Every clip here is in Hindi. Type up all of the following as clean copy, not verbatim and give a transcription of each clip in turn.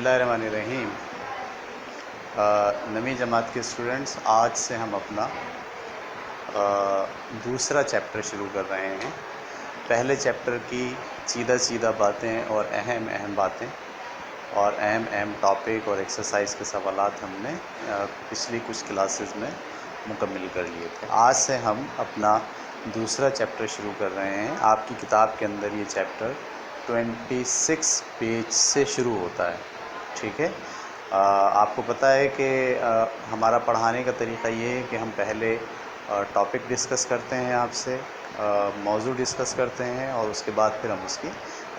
बिस्मिल्लाहिर्रहमानिर्रहीम। नवी जमात के स्टूडेंट्स, आज से हम अपना दूसरा चैप्टर शुरू कर रहे हैं। पहले चैप्टर की सीधा बातें और अहम बातें और अहम टॉपिक और एक्सरसाइज के सवालात हमने पिछली कुछ क्लासेस में मुकम्मल कर लिए थे। आज से हम अपना दूसरा चैप्टर शुरू कर रहे हैं। आपकी किताब के अंदर ये चैप्टर 26 पेज से शुरू होता है। ठीक है, आपको पता है कि हमारा पढ़ाने का तरीक़ा ये है कि हम पहले टॉपिक डिस्कस करते हैं, आपसे मौजू डिस्कस करते हैं और उसके बाद फिर हम उसकी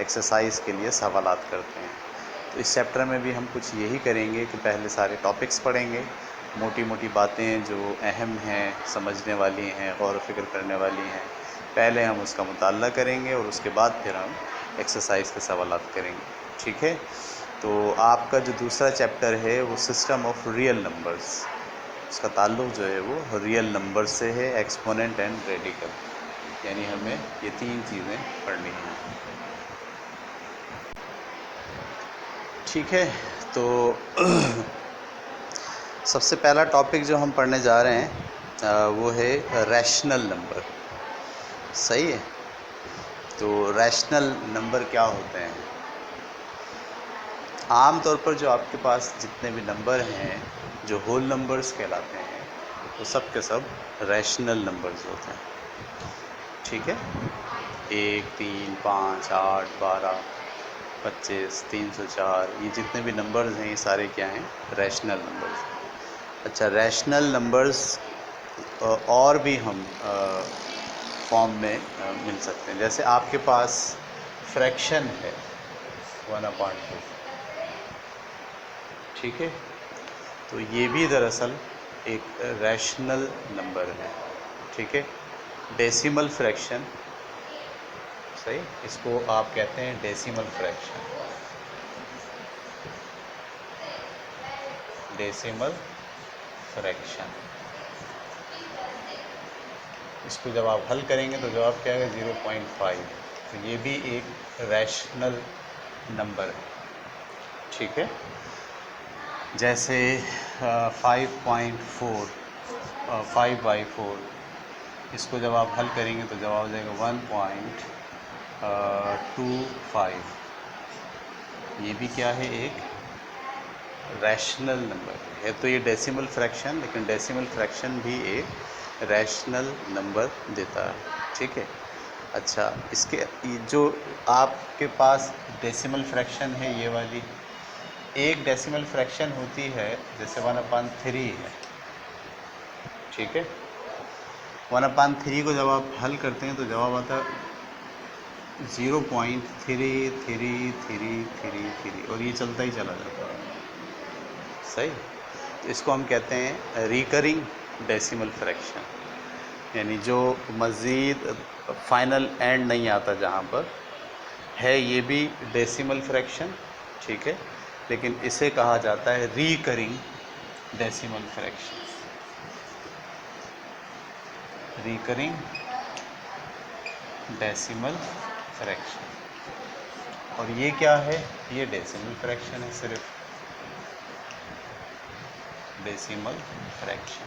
एक्सरसाइज के लिए सवालात करते हैं। तो इस चैप्टर में भी हम कुछ यही करेंगे कि पहले सारे टॉपिक्स पढ़ेंगे, मोटी बातें जो अहम हैं, समझने वाली हैं, गौर फ़िक्र करने वाली हैं, पहले हम उसका मुताल्ला करेंगे और उसके बाद फिर हम एक्सरसाइज के सवालात करेंगे। ठीक है, तो आपका जो दूसरा चैप्टर है वो सिस्टम ऑफ रियल नंबर्स, उसका ताल्लुक़ जो है वो रियल नंबर से है, एक्सपोनेंट एंड रेडिकल, यानी हमें ये तीन चीज़ें पढ़नी हैं। ठीक है, तो सबसे पहला टॉपिक जो हम पढ़ने जा रहे हैं वो है रैशनल नंबर। सही है, तो रैशनल नंबर क्या होते हैं? आम तौर पर जो आपके पास जितने भी नंबर हैं जो होल नंबर्स कहलाते हैं वो सब के सब रैशनल नंबर्स होते हैं। ठीक है, 1, 3, 5, 8, 12, 25, 304, ये जितने भी नंबर्स हैं ये सारे क्या हैं? Rational numbers. अच्छा, रैशनल नंबर्स और भी हम फॉर्म में मिल सकते हैं। जैसे आपके पास फ्रैक्शन है 1/2, ठीक है, तो ये भी दरअसल एक रैशनल नंबर है। ठीक है, डेसिमल फ्रैक्शन, सही, इसको आप कहते हैं डेसिमल फ्रैक्शन। डेसिमल फ्रैक्शन, इसको जब आप हल करेंगे तो जवाब क्या आएगा? 0.5। तो ये भी एक रैशनल नंबर है। ठीक है, जैसे 5.4, 5/4, इसको जब आप हल करेंगे तो जवाब आ जाएगा 1.25। ये भी क्या है? एक रैशनल नंबर है। तो ये डेसिमल फ्रैक्शन, लेकिन डेसिमल फ्रैक्शन भी एक रैशनल नंबर देता है। ठीक है, अच्छा, इसके जो आपके पास डेसिमल फ्रैक्शन है, ये वाली एक डेसिमल फ्रैक्शन होती है, जैसे 1/3 है। ठीक है, 1/3 को जब आप हल करते हैं तो जवाब आता है 0.333333 और ये चलता ही चला जाता है। सही, तो इसको हम कहते हैं रिकरिंग डेसिमल फ्रैक्शन, यानी जो मज़ीद फाइनल एंड नहीं आता जहाँ पर है, ये भी डेसिमल फ्रैक्शन। ठीक है, लेकिन इसे कहा जाता है recurring decimal fraction. Recurring decimal fraction, और ये क्या है? ये डेसिमल फ्रैक्शन है, सिर्फ डेसिमल फ्रैक्शन।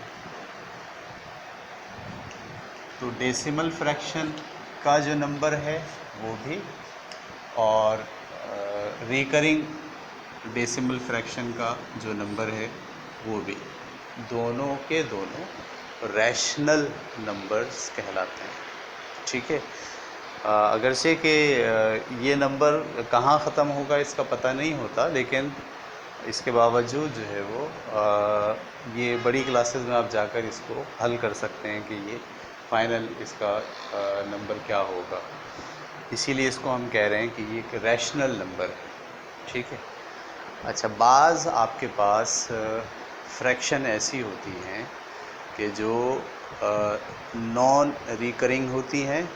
तो डेसिमल फ्रैक्शन का जो नंबर है वो भी, और रिकरिंग डेसिमल फ्रैक्शन का जो नंबर है वो भी, दोनों के दोनों रैशनल नंबर्स कहलाते हैं। ठीक है, अगरचे कि ये नंबर कहाँ ख़त्म होगा इसका पता नहीं होता, लेकिन इसके बावजूद जो है वो ये बड़ी क्लासेस में आप जाकर इसको हल कर सकते हैं कि ये फाइनल इसका नंबर क्या होगा। इसीलिए इसको हम कह रहे हैं कि ये एक रैशनल नंबर है। ठीक है, अच्छा, बाज़ आपके पास फ्रैक्शन ऐसी होती हैं कि जो नॉन रिकरिंग होती हैं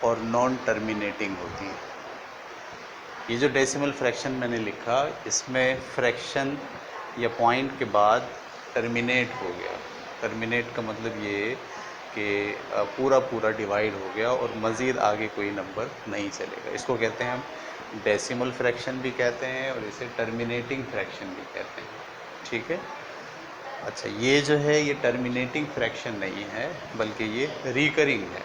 और नॉन टर्मिनेटिंग होती हैं। ये जो डेसिमल फ्रैक्शन मैंने लिखा, इसमें फ्रैक्शन या पॉइंट के बाद टर्मिनेट हो गया। टर्मिनेट का मतलब ये है कि पूरा पूरा डिवाइड हो गया और मज़ीद आगे कोई नंबर नहीं चलेगा। इसको कहते हैं हम डेसिमल फ्रैक्शन भी कहते हैं और इसे टर्मिनेटिंग फ्रैक्शन भी कहते हैं। ठीक है। अच्छा, ये जो है ये टर्मिनेटिंग फ्रैक्शन नहीं है बल्कि ये रिकरिंग है।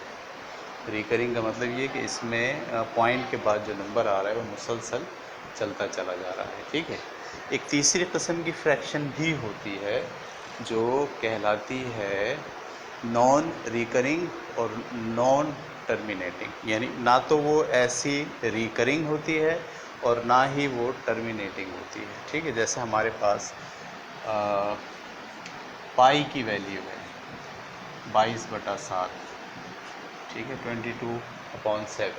रिकरिंग का मतलब ये कि इसमें पॉइंट के बाद जो नंबर आ रहा है वो मुसलसल चलता चला जा रहा है। ठीक है। एक तीसरी किस्म की फ्रैक्शन भी होती है जो कहलाती है नॉन रिकरिंग और नॉन टर्मिनेटिंग, यानी ना तो वो ऐसी रिकरिंग होती है और ना ही वो टर्मिनेटिंग होती है। ठीक है। जैसे हमारे पास पाई की वैल्यू है 22/7, ठीक है, 22/7।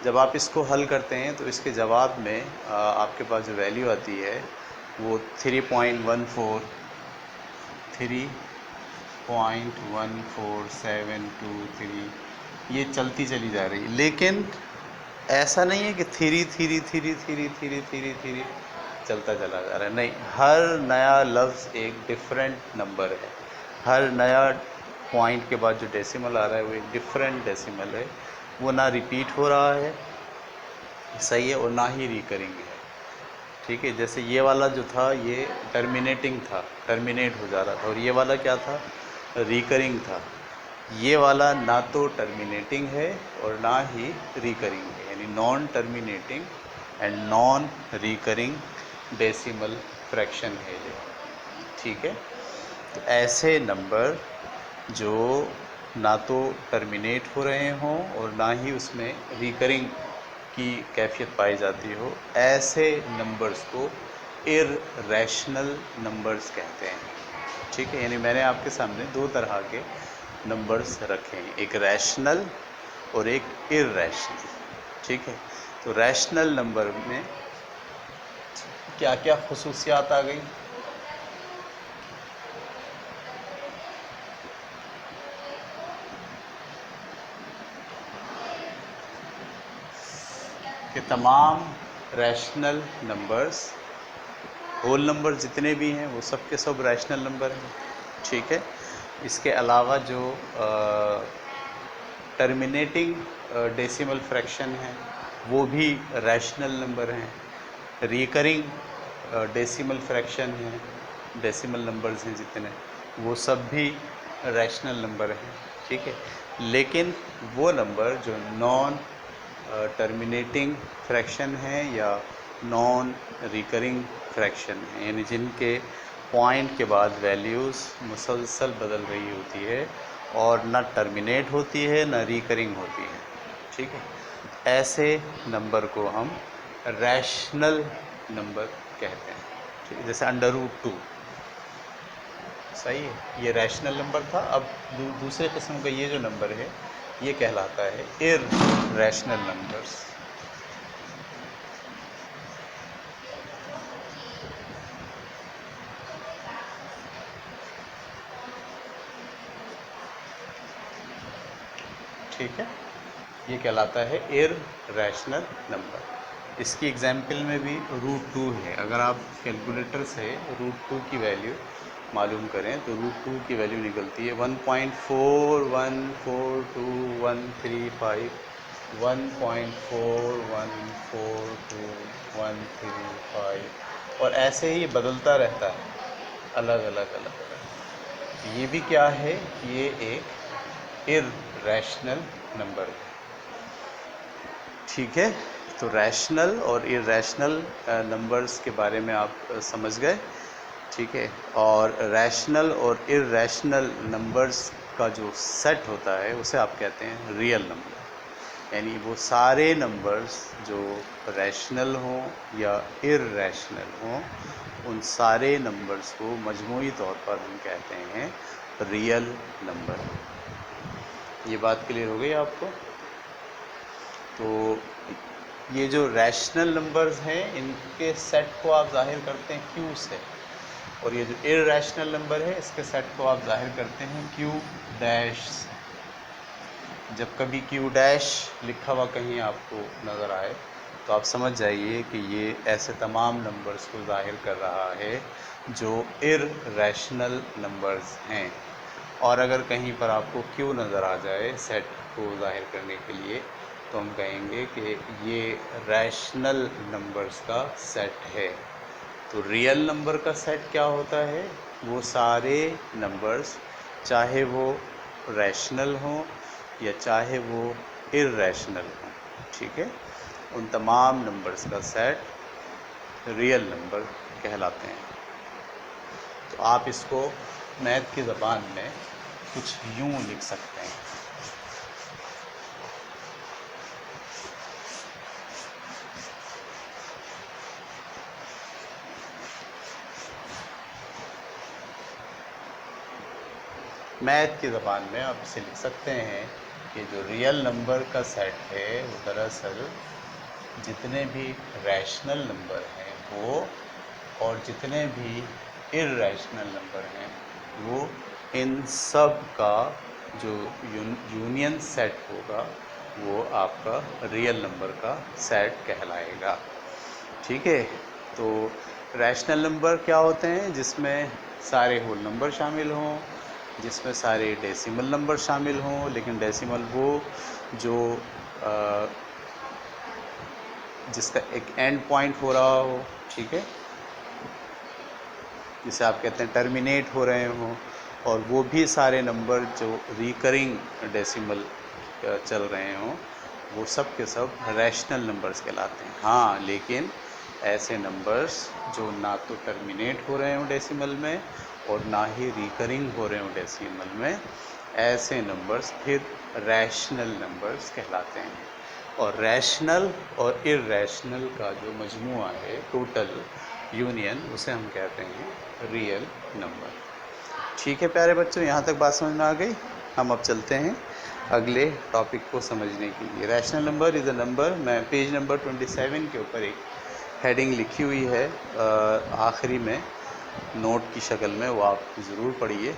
जब आप इसको हल करते हैं तो इसके जवाब में आपके पास जो वैल्यू आती है वो 3.14 ये चलती चली जा रही है। लेकिन ऐसा नहीं है कि three three three three three three three चलता चला जा रहा है, नहीं, हर नया लफ्ज़ एक डिफरेंट नंबर है। हर नया पॉइंट के बाद जो डेसिमल आ रहा है वो एक डिफरेंट डेसिमल है, वो ना रिपीट हो रहा है, सही है, और ना ही रिकरिंग है। ठीक है। जैसे ये वाला जो था ये टर्मिनेटिंग था, टर्मिनेट हो जा रहा था, और ये वाला क्या था, रिकरिंग था। ये वाला ना तो टर्मिनेटिंग है और ना ही रिकरिंग है, यानी non terminating and non recurring decimal fraction है ये। ठीक है। तो ऐसे नंबर जो ना तो टर्मिनेट हो रहे हों और ना ही उसमें रिकरिंग की कैफियत पाई जाती हो, ऐसे नंबर्स को इररेशनल नंबर्स कहते हैं। ठीक है। यानी मैंने आपके सामने दो तरह के नंबर्स रखे हैं, एक रैशनल और एक इररेशनल। ठीक है। तो रैशनल नंबर में क्या क्या खुसूसियात आ गई, कि तमाम रैशनल नंबर्स, होल नंबर जितने भी हैं वो सब के सब रैशनल नंबर हैं। ठीक है। इसके अलावा जो टर्मिनेटिंग डेसिमल फ्रैक्शन है वो भी रैशनल नंबर हैं। रिकरिंग डेसिमल फ्रैक्शन है, डेसिमल नंबर्स हैं जितने, वो सब भी रैशनल नंबर हैं। ठीक है। लेकिन वो नंबर जो नॉन टर्मिनेटिंग फ्रैक्शन है या नॉन रिकरिंग फ्रैक्शन है, यानी जिनके पॉइंट के बाद वैल्यूज़ मुसलसल बदल रही होती है और ना टर्मिनेट होती है ना रिकरिंग होती है। ठीक है। ऐसे नंबर को हम रैशनल नंबर कहते हैं। ठीक है। जैसे √2, सही है, ये रैशनल नंबर था। अब दूसरे किस्म का ये जो नंबर है ये कहलाता है इररेशनल नंबर्स। ठीक है। ये कहलाता है इररेशनल नंबर। इसकी एग्जाम्पल में भी √2 है। अगर आप कैलकुलेटर से √2 की वैल्यू मालूम करें तो √2 की वैल्यू निकलती है 1.4142135135, 1.4142135135, और ऐसे ही बदलता रहता है, अलग अलग अलग अलग। ये भी क्या है, ये एक इररेशनल नंबर है। ठीक है। तो रैशनल और इररेशनल नंबर्स के बारे में आप समझ गए। ठीक है। और रैशनल और इररेशनल नंबर्स का जो सेट होता है उसे आप कहते हैं रियल नंबर। यानी वो सारे नंबर्स जो रैशनल हों या इररेशनल हों, उन सारे नंबर्स को मजमूई तौर पर हम कहते हैं रियल नंबर। ये बात क्लियर हो गई आपको? तो ये जो रैशनल नंबर्स हैं इनके सेट को आप जाहिर करते हैं Q से, और ये जो इररेशनल नंबर है इसके सेट को आप जाहिर करते हैं Q डैश से। जब कभी Q डैश लिखा हुआ कहीं आपको नज़र आए तो आप समझ जाइए कि ये ऐसे तमाम नंबर्स को जाहिर कर रहा है जो इररेशनल नंबर्स हैं। और अगर कहीं पर आपको क्यू नज़र आ जाए सेट को ज़ाहिर करने के लिए, तो हम कहेंगे कि ये रैशनल नंबर्स का सेट है। तो रियल नंबर का सेट क्या होता है? वो सारे नंबर्स, चाहे वो रैशनल हों या चाहे वो इर्रैशनल हों, ठीक है, उन तमाम नंबर्स का सेट रियल नंबर कहलाते हैं। तो आप इसको मैथ की ज़बान में कुछ यूँ लिख सकते हैं। मैथ की ज़बान में आप इसे लिख सकते हैं कि जो रियल नंबर का सेट है वो दरअसल जितने भी रैशनल नंबर हैं वो, और जितने भी इर्रैशनल नंबर हैं वो, इन सब का जो यूनियन सेट होगा वो आपका रियल नंबर का सेट कहलाएगा। ठीक है। तो रैशनल नंबर क्या होते हैं? जिसमें सारे होल नंबर शामिल हों, जिसमें सारे डेसिमल नंबर शामिल हों, लेकिन डेसिमल वो जो जिसका एक एंड पॉइंट हो रहा हो, ठीक है, जिसे आप कहते हैं टर्मिनेट हो रहे हों, और वो भी सारे नंबर जो रिकरिंग डेसिमल चल रहे हों, वो सब के सब रैशनल नंबर्स कहलाते हैं। हाँ, लेकिन ऐसे नंबर्स जो ना तो टर्मिनेट हो रहे हों डेसिमल में और ना ही रिकरिंग हो रहे हों डेसिमल में, ऐसे नंबर्स फिर रैशनल नंबर्स कहलाते हैं। और रैशनल और इर्रैशनल का जो मजमूआ है, टोटल यूनियन, उसे हम कहते हैं रियल नंबर। ठीक है प्यारे बच्चों, यहाँ तक बात समझ में आ गई। हम अब चलते हैं अगले टॉपिक को समझने के लिए। Rational number is a number, मैं पेज नंबर 27 के ऊपर एक हेडिंग लिखी हुई है आखिरी में नोट की शक्ल में, वो आप ज़रूर पढ़िए।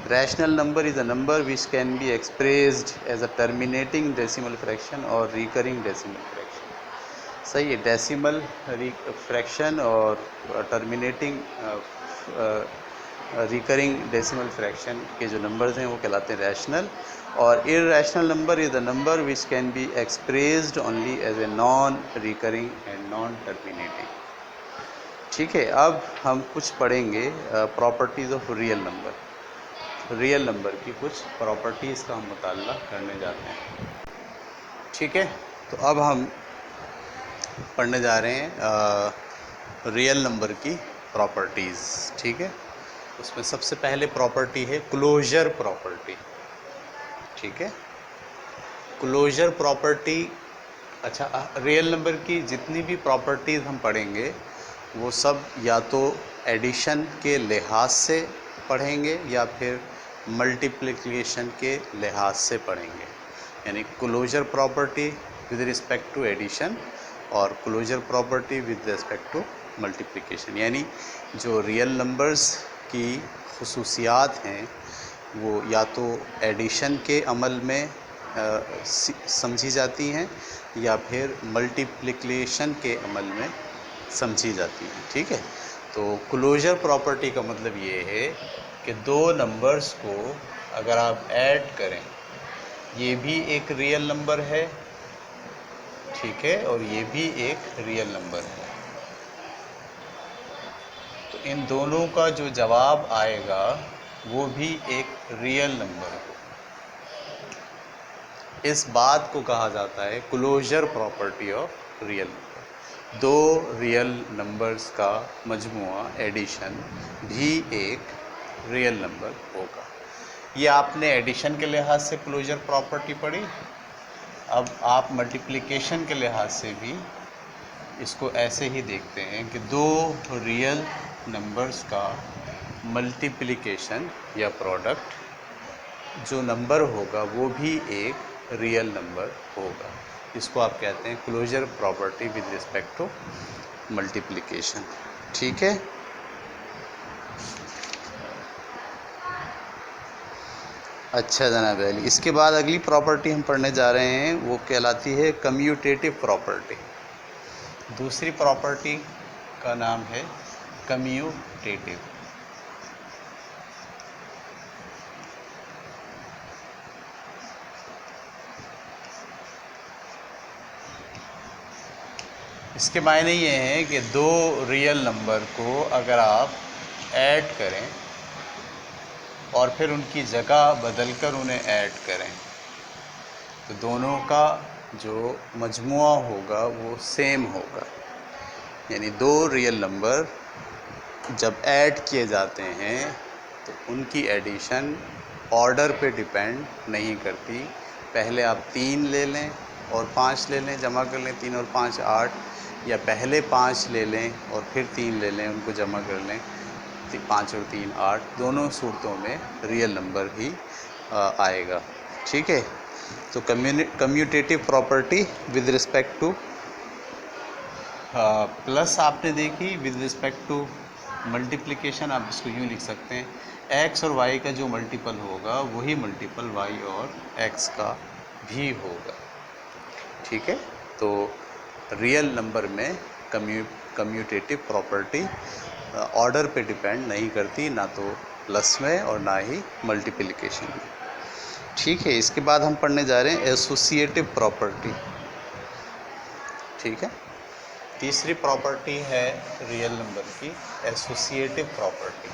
Rational number is a number which can be expressed as a terminating decimal fraction और रिकरिंग डेसिमल फ्रैक्शन। सही है, डेसिमल फ्रैक्शन और टर्मिनेटिंग रिकरिंग डेसिमल फ्रैक्शन के जो नंबर्स हैं वो कहलाते हैं रैशनल। और irrational number is the number which can be expressed only as a non recurring and non terminating. ठीक है, अब हम कुछ पढ़ेंगे properties of real number. Real number की कुछ प्रॉपर्टीज़ का हम मुताला करने जाते हैं। ठीक है, तो अब हम पढ़ने जा रहे हैं रियल नंबर की प्रॉपर्टीज़। ठीक है, उसमें सबसे पहले प्रॉपर्टी है क्लोजर प्रॉपर्टी। ठीक है, क्लोजर प्रॉपर्टी। अच्छा, रियल नंबर की जितनी भी प्रॉपर्टीज़ हम पढ़ेंगे वो सब या तो एडिशन के लिहाज से पढ़ेंगे या फिर मल्टीप्लिकेशन के लिहाज से पढ़ेंगे। यानी closure property with respect to addition और closure property with respect to multiplication. यानी जो रियल नंबर्स की खुसूसियात हैं वो या तो एडिशन के अमल में समझी जाती हैं या फिर मल्टीप्लिकेशन के अमल में समझी जाती हैं। ठीक है, तो क्लोजर प्रॉपर्टी का मतलब ये है कि दो नंबर्स को अगर आप ऐड करें, ये भी एक रियल नंबर है, ठीक है, और ये भी एक रियल नंबर है, तो इन दोनों का जो जवाब आएगा वो भी एक रियल नंबर हो। इस बात को कहा जाता है closure property of real number. दो रियल नंबर्स का मजमुआ, एडिशन, भी एक रियल नंबर होगा। ये आपने एडिशन के लिहाज से क्लोजर प्रॉपर्टी पढ़ी। अब आप मल्टीप्लिकेशन के लिहाज से भी इसको ऐसे ही देखते हैं कि दो रियल नंबर्स का मल्टीप्लिकेशन या प्रोडक्ट जो नंबर होगा वो भी एक रियल नंबर होगा। इसको आप कहते हैं closure property with respect to multiplication. ठीक है, अच्छा जनाब अली, इसके बाद अगली प्रॉपर्टी हम पढ़ने जा रहे हैं वो कहलाती है कम्यूटेटिव प्रॉपर्टी। दूसरी प्रॉपर्टी का नाम है कम्यूटेटिव। इसके मायने ये हैं कि दो रियल नंबर को अगर आप ऐड करें और फिर उनकी जगह बदलकर उन्हें ऐड करें तो दोनों का जो मजमुआ होगा वो सेम होगा। यानी दो रियल नंबर जब ऐड किए जाते हैं तो उनकी एडिशन ऑर्डर पे डिपेंड नहीं करती। पहले आप 3 ले लें और 5 ले लें, जमा कर लें, 3 और 5 8, या पहले 5 ले लें और फिर 3 ले लें, उनको जमा कर लें, 5 और 3 8, दोनों सूरतों में रियल नंबर ही आएगा। ठीक है, तो commutative property with respect two plus आपने देखी, विद रिस्पेक्ट टू मल्टीप्लिकेशन आप इसको यूँ लिख सकते हैं, x और y का जो मल्टीपल होगा वही मल्टीपल y और x का भी होगा। ठीक है, तो रियल नंबर में कम्यूटेटिव प्रॉपर्टी ऑर्डर पे डिपेंड नहीं करती, ना तो प्लस में और ना ही मल्टीप्लिकेशन में। ठीक है, इसके बाद हम पढ़ने जा रहे हैं एसोसिएटिव प्रॉपर्टी। ठीक है, तीसरी प्रॉपर्टी है रियल नंबर की एसोसिएटिव प्रॉपर्टी।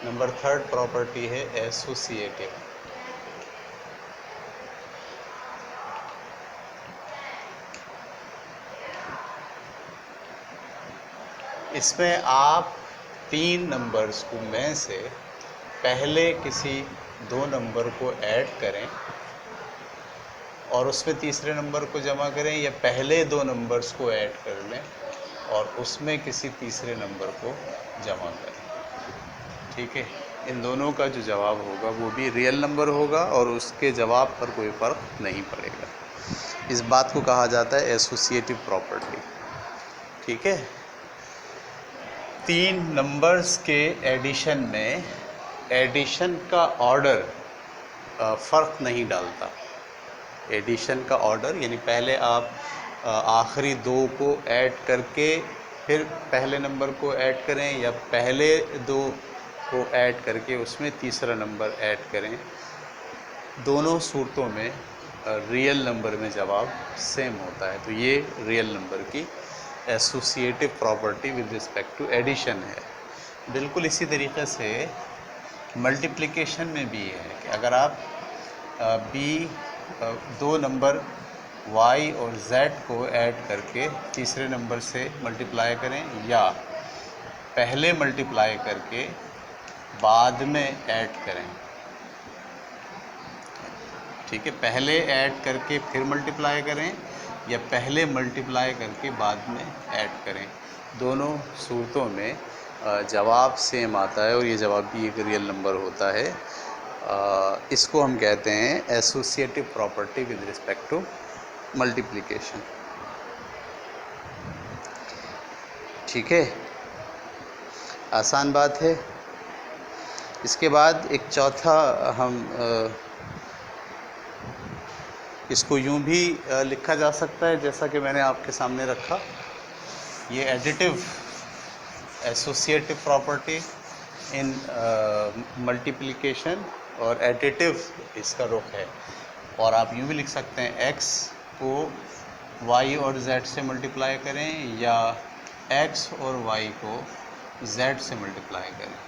नंबर 3 प्रॉपर्टी है एसोसिएटिव। इसमें आप 3 नंबर्स को में से पहले किसी 2 नंबर को ऐड करें और उसमें तीसरे नंबर को जमा करें, या पहले 2 नंबर्स को ऐड कर लें और उसमें किसी तीसरे नंबर को जमा करें। ठीक है, इन दोनों का जो जवाब होगा वो भी रियल नंबर होगा और उसके जवाब पर कोई फ़र्क नहीं पड़ेगा। इस बात को कहा जाता है एसोसिएटिव प्रॉपर्टी। ठीक है, 3 नंबर्स के एडिशन में एडिशन का ऑर्डर फ़र्क नहीं डालता। एडिशन का ऑर्डर यानी पहले आप आखिरी 2 को ऐड करके फिर पहले नंबर को ऐड करें, या पहले 2 को ऐड करके उसमें तीसरा नंबर ऐड करें, दोनों सूरतों में रियल नंबर में जवाब सेम होता है। तो ये रियल नंबर की associative property with respect to addition है। बिल्कुल इसी तरीके से मल्टीप्लिकेशन में भी है कि अगर आप दो नंबर y और z को ऐड करके तीसरे नंबर से मल्टीप्लाई करें, या पहले मल्टीप्लाई करके बाद में ऐड करें। ठीक है, पहले ऐड करके फिर मल्टीप्लाई करें या पहले मल्टीप्लाई करके बाद में ऐड करें, दोनों सूरतों में जवाब सेम आता है और ये जवाब भी एक रियल नंबर होता है। इसको हम कहते हैं associative property with respect to multiplication. ठीक है, आसान बात है। इसके बाद एक चौथा हम इसको यूँ भी लिखा जा सकता है जैसा कि मैंने आपके सामने रखा। ये additive associative property in multiplication और एडिटिव इसका रुख है। और आप यूँ भी लिख सकते हैं x को y और z से मल्टीप्लाई करें या x और y को z से मल्टीप्लाई करें,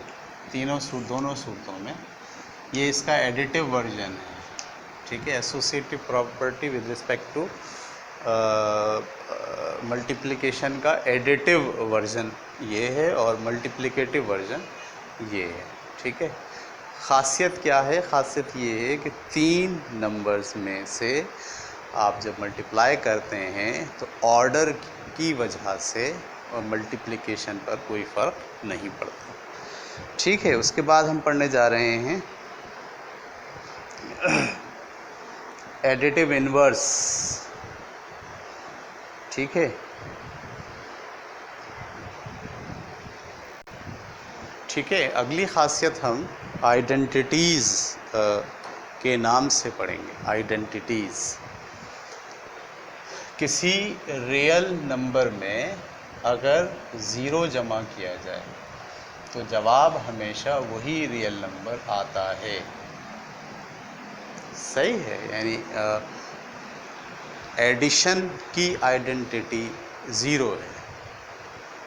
दोनों सूरतों में ये इसका एडिटिव वर्जन है। ठीक है, associative property with respect to multiplication का एडिटिव वर्जन ये है और मल्टीप्लिकेटिव वर्जन ये है। ठीक है, ख़ासियत क्या है? ख़ासियत ये है कि 3 नंबर्स में से आप जब मल्टीप्लाई करते हैं तो ऑर्डर की वजह से और मल्टीप्लिकेशन पर कोई फ़र्क नहीं पड़ता। ठीक है, उसके बाद हम पढ़ने जा रहे हैं एडिटिव इन्वर्स। ठीक है, ठीक है, अगली ख़ासियत हम आइडेंटिटीज़ के नाम से पढ़ेंगे। आइडेंटिटीज़ किसी रियल नंबर में अगर ज़ीरो जमा किया जाए तो जवाब हमेशा वही रियल नंबर आता है। सही है, यानी एडिशन की आइडेंटिटी ज़ीरो है,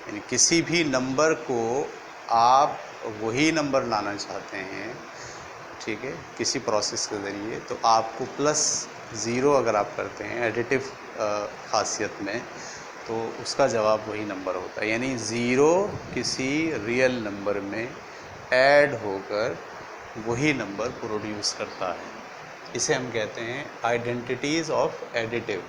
यानी किसी भी नंबर को आप वही नंबर लाना चाहते हैं, ठीक है, किसी प्रोसेस के ज़रिए, तो आपको प्लस ज़ीरो अगर आप करते हैं एडिटिव खासियत में, तो उसका जवाब वही नंबर होता है। यानी ज़ीरो किसी रियल नंबर में ऐड होकर वही नंबर प्रोड्यूस करता है। इसे हम कहते हैं आइडेंटिटीज़ ऑफ एडिटिव।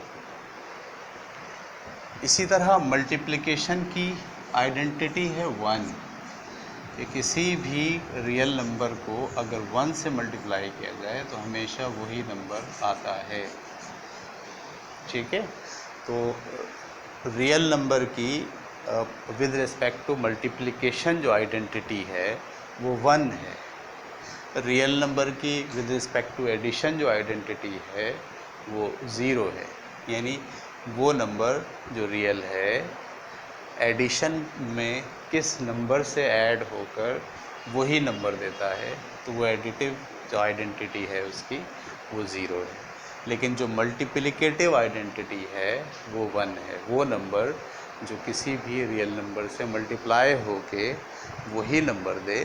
इसी तरह मल्टीप्लिकेशन की आइडेंटिटी है वन, कि किसी भी रियल नंबर को अगर वन से मल्टीप्लाई किया जाए तो हमेशा वही नंबर आता है, ठीक है। तो रियल नंबर की विद रिस्पेक्ट टू मल्टीप्लिकेशन जो आइडेंटिटी है वो वन है। रियल नंबर की विद रिस्पेक्ट टू एडिशन जो आइडेंटिटी है वो ज़ीरो है, यानी वो नंबर जो रियल है एडिशन में किस नंबर से ऐड होकर वही नंबर देता है, तो वो एडिटिव जो आइडेंटिटी है उसकी वो ज़ीरो है। लेकिन जो मल्टीप्लिकेटिव आइडेंटिटी है वो वन है। वो नंबर जो किसी भी रियल नंबर से मल्टीप्लाई होके वही नंबर दे,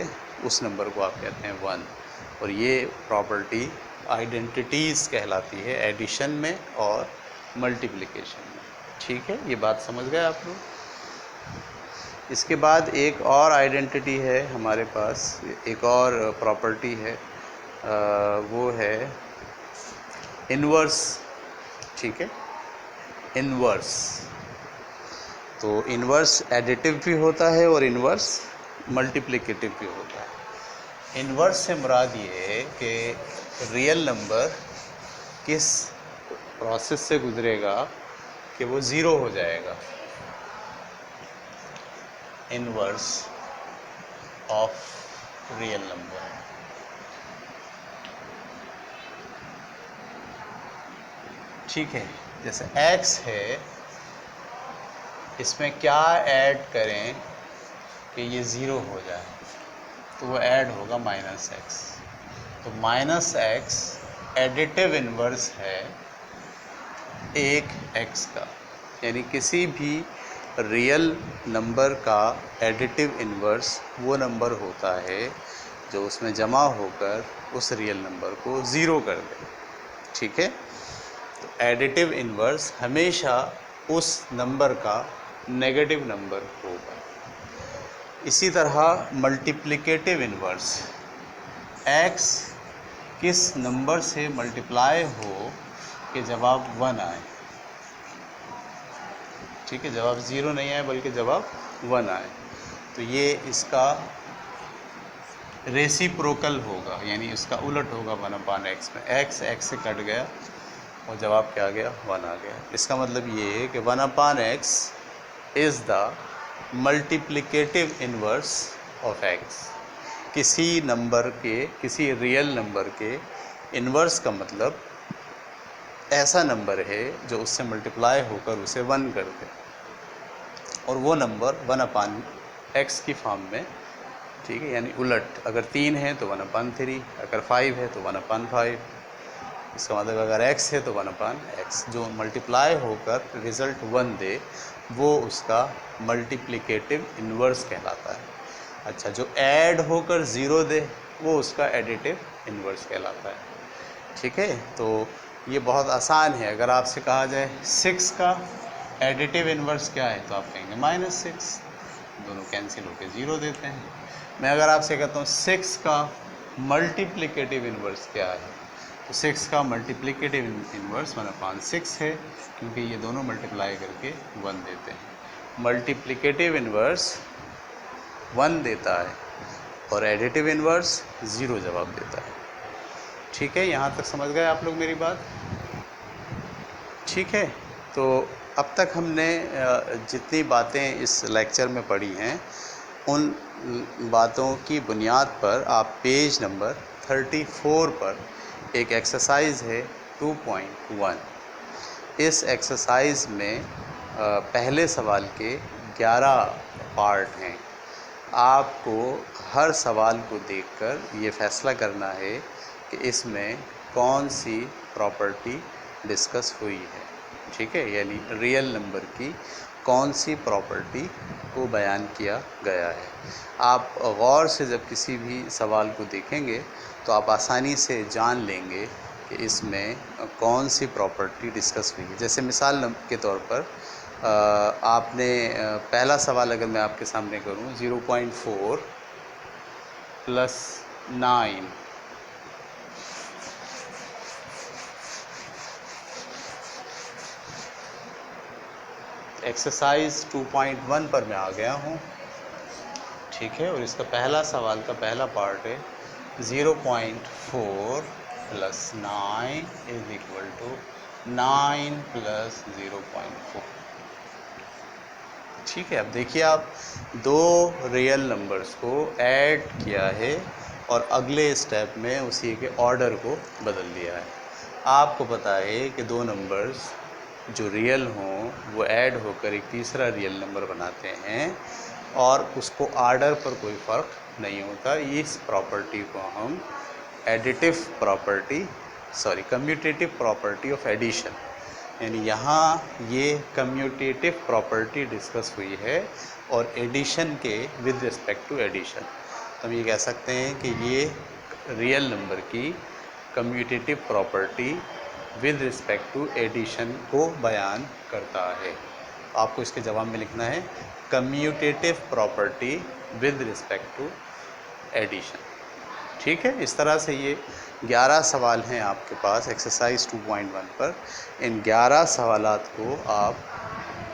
उस नंबर को आप कहते हैं वन। और ये प्रॉपर्टी आइडेंटिटीज़ कहलाती है एडिशन में और मल्टीप्लिकेशन में, ठीक है। ये बात समझ गए आप लोग। इसके बाद एक और आइडेंटिटी है हमारे पास, एक और प्रॉपर्टी है, वो है इन्वर्स, ठीक है। इन्वर्स, तो इन्वर्स एडिटिव भी होता है और इन्वर्स मल्टीप्लिकेटिव भी होता है। इन्वर्स से मुराद ये है कि रियल नंबर किस प्रोसेस से गुजरेगा कि वो ज़ीरो हो जाएगा। इन्वर्स ऑफ रियल नंबर, ठीक है। जैसे x है, इसमें क्या ऐड करें कि ये ज़ीरो हो जाए, तो वो ऐड होगा माइनस एक्स। तो माइनस एक्स एडिटिव इन्वर्स है एक x का, यानी किसी भी रियल नंबर का एडिटिव इन्वर्स वो नंबर होता है जो उसमें जमा होकर उस रियल नंबर को ज़ीरो कर दे, ठीक है। तो एडिटिव इन्वर्स हमेशा उस नंबर का नेगेटिव नंबर होगा। इसी तरह मल्टीप्लिकेटिव इन्वर्स, x किस नंबर से मल्टीप्लाई हो कि जवाब वन आए, ठीक है, जवाब ज़ीरो नहीं आए बल्कि जवाब वन आए, तो ये इसका रेसिप्रोकल होगा, यानी इसका उलट होगा 1/x में। x से कट गया और जवाब क्या आ गया, वन आ गया। इसका मतलब ये है कि 1/x is the multiplicative inverse of x। किसी नंबर के, किसी रियल नंबर के इन्वर्स का मतलब ऐसा नंबर है जो उससे मल्टीप्लाई होकर उसे वन कर दे, और वो नंबर 1/x की फॉर्म में, ठीक है, यानी उलट। अगर 3 है तो 1/3, अगर 5 है तो 1/5। इसका मतलब अगर x है तो 1/x, जो मल्टीप्लाई होकर रिज़ल्ट वन दे वो उसका मल्टीप्लिकेटिव इन्वर्स कहलाता है। अच्छा, जो ऐड होकर ज़ीरो दे वो उसका एडिटिव इन्वर्स कहलाता है, ठीक है। तो ये बहुत आसान है। अगर आपसे कहा जाए 6 का एडिटिव इन्वर्स क्या है, तो आप कहेंगे -6, दोनों कैंसिल होकर ज़ीरो देते हैं। मैं अगर आपसे कहता हूँ 6 का मल्टीप्लिकेटिव इन्वर्स क्या है, तो 6 का मल्टीप्लिकेटिव इन्वर्स 1/6 है, क्योंकि ये दोनों मल्टीप्लाई करके 1 देते हैं। मल्टीप्लिकेटिव इन्वर्स 1 देता है और एडिटिव इन्वर्स 0 जवाब देता है, ठीक है। यहाँ तक समझ गए आप लोग मेरी बात, ठीक है। तो अब तक हमने जितनी बातें इस लेक्चर में पढ़ी हैं उन बातों की बुनियाद पर आप पेज नंबर 34 पर एक एक्सरसाइज है 2.1। इस एक्सरसाइज में पहले सवाल के 11 पार्ट हैं। आपको हर सवाल को देखकर ये फैसला करना है कि इसमें कौन सी प्रॉपर्टी डिस्कस हुई है। ठीक है, यानी रियल नंबर की कौन सी प्रॉपर्टी को बयान किया गया है। आप गौर से जब किसी भी सवाल को देखेंगे तो आप आसानी से जान लेंगे कि इसमें कौन सी प्रॉपर्टी डिस्कस हुई है। जैसे मिसाल के तौर पर आपने पहला सवाल अगर मैं आपके सामने करूं, 0.4 + 9 एक्सरसाइज 2.1 पर मैं आ गया हूँ। ठीक है, और इसका पहला सवाल का पहला पार्ट है 0.4 + 9 = 9 + 0.4। ठीक है, अब देखिए आप दो रियल नंबर्स को ऐड किया है और अगले स्टेप में उसी के ऑर्डर को बदल दिया है। आपको पता है कि दो नंबर्स जो रियल हों वो ऐड होकर एक तीसरा रियल नंबर बनाते हैं और उसको आर्डर पर कोई फ़र्क नहीं होता। इस प्रॉपर्टी को हम कम्यूटेटिव प्रॉपर्टी ऑफ एडिशन, यानी यहाँ ये कम्यूटेटिव प्रॉपर्टी डिस्कस हुई है और एडिशन के विद रिस्पेक्ट टू एडिशन। तो हम ये कह सकते हैं कि ये रियल नंबर की commutative property with respect to addition को बयान करता है। आपको इसके जवाब में लिखना है commutative property with respect to addition. ठीक है, इस तरह से ये 11 सवाल हैं आपके पास एक्सरसाइज 2.1 पर। इन 11 सवालात को आप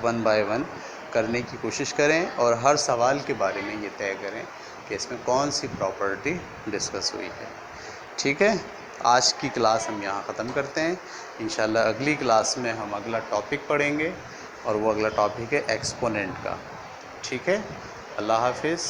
1 बाय 1 करने की कोशिश करें और हर सवाल के बारे में ये तय करें कि इसमें कौन सी प्रॉपर्टी डिस्कस हुई है। ठीक है, आज की क्लास हम यहाँ ख़त्म करते हैं। इंशाल्लाह अगली क्लास में हम अगला टॉपिक पढ़ेंगे और वो अगला टॉपिक है एक्सपोनेंट का। ठीक है, अल्लाह हाफिज़।